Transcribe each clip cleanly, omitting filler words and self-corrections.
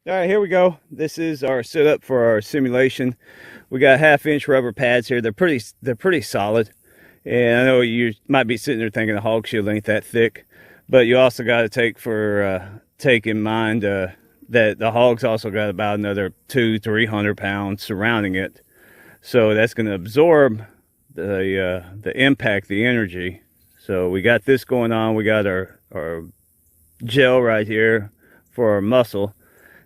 All right, here we go. This is our setup for our simulation. We got 1/2 inch rubber pads here. They're pretty solid. And I know you might be sitting there thinking the hog shield ain't that thick, but you also got to take in mind that the hog's also got about another 200-300 pounds surrounding it. So that's going to absorb the impact, the energy. So we got this going on. We got our gel right here for our muscle.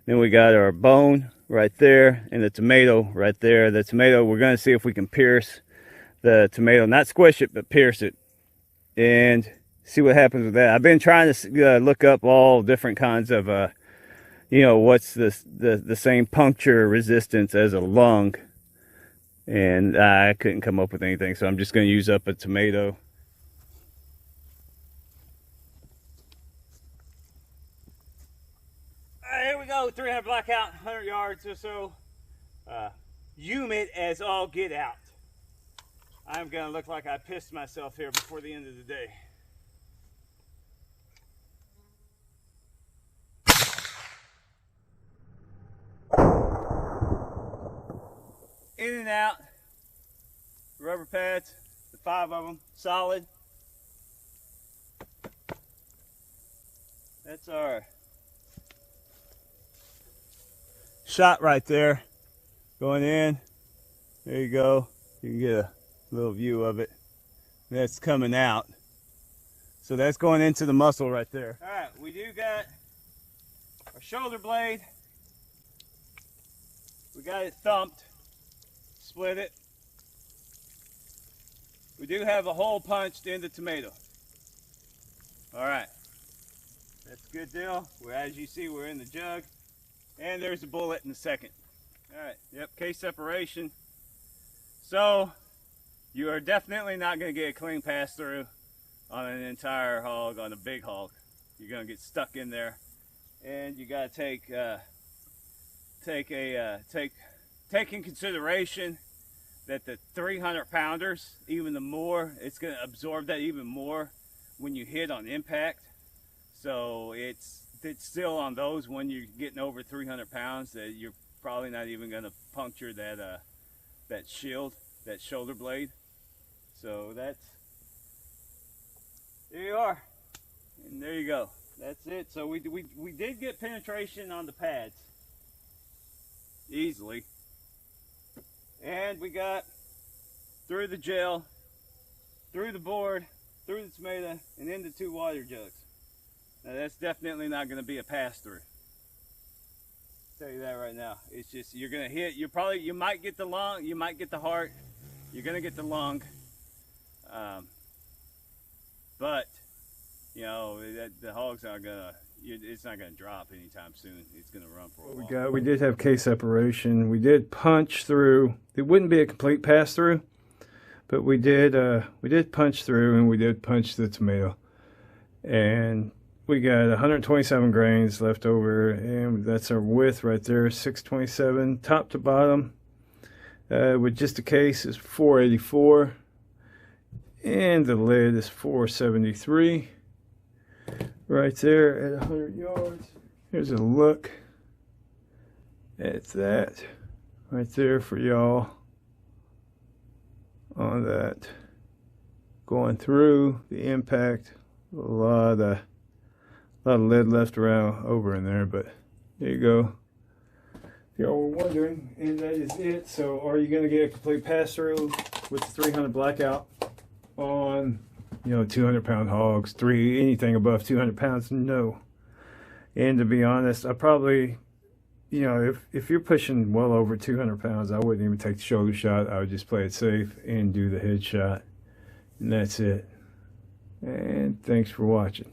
Then we got our bone right there and the tomato right there. The tomato, we're going to see if we can pierce the tomato, not squish it, but pierce it and see what happens with that. I've been trying to look up all different kinds of, what's the same puncture resistance as a lung. And I couldn't come up with anything, so I'm just going to use up a tomato. Here we go, 300 blackout, 100 yards or so. Humid as all get out. I'm gonna look like I pissed myself here before the end of the day. In and out, rubber pads, the 5 of them, solid. That's our shot right there, going in. There you go. You can get a little view of it. That's coming out. So that's going into the muscle right there. All right, we do got our shoulder blade. We got it thumped, split it. We do have a hole punched in the tomato. All right, that's a good deal. As you see, we're in the jug. And there's a bullet in the second. All right, yep, case separation. So you are definitely not going to get a clean pass through on an entire hog, on a big hog. You're going to get stuck in there, and you got to take in consideration that the 300 pounders, even the more, it's going to absorb that even more when you hit on impact. So it's still on those when you're getting over 300 pounds that you're probably not even going to puncture that shield, that shoulder blade. So there you are, and there you go. That's it. So we did get penetration on the pads easily, and we got through the gel, through the board, through the tomato, and into 2 water jugs. Now that's definitely not going to be a pass-through. Tell you that right now. It's just you're going to hit. You might get the lung, you might get the heart, you're going to get the lung, but you know the hog's not going to. It's not going to drop anytime soon. It's going to run for a while. We did have case separation. We did punch through. It wouldn't be a complete pass-through, but we did punch through, and we did punch the tomato, and we got 127 grains left over, and that's our width right there, 627, top to bottom. With just a case is 484, and the lid is 473. Right there at 100 yards. Here's a look at that right there for y'all on that. Going through the impact, a lot of lid left around over in there, but there you go. If y'all were wondering, and that is it. So are you going to get a complete pass-through with the 300 blackout on 200-pound hogs, anything above 200 pounds? No. And to be honest, I probably, if you're pushing well over 200 pounds, I wouldn't even take the shoulder shot. I would just play it safe and do the head shot, and that's it. And thanks for watching.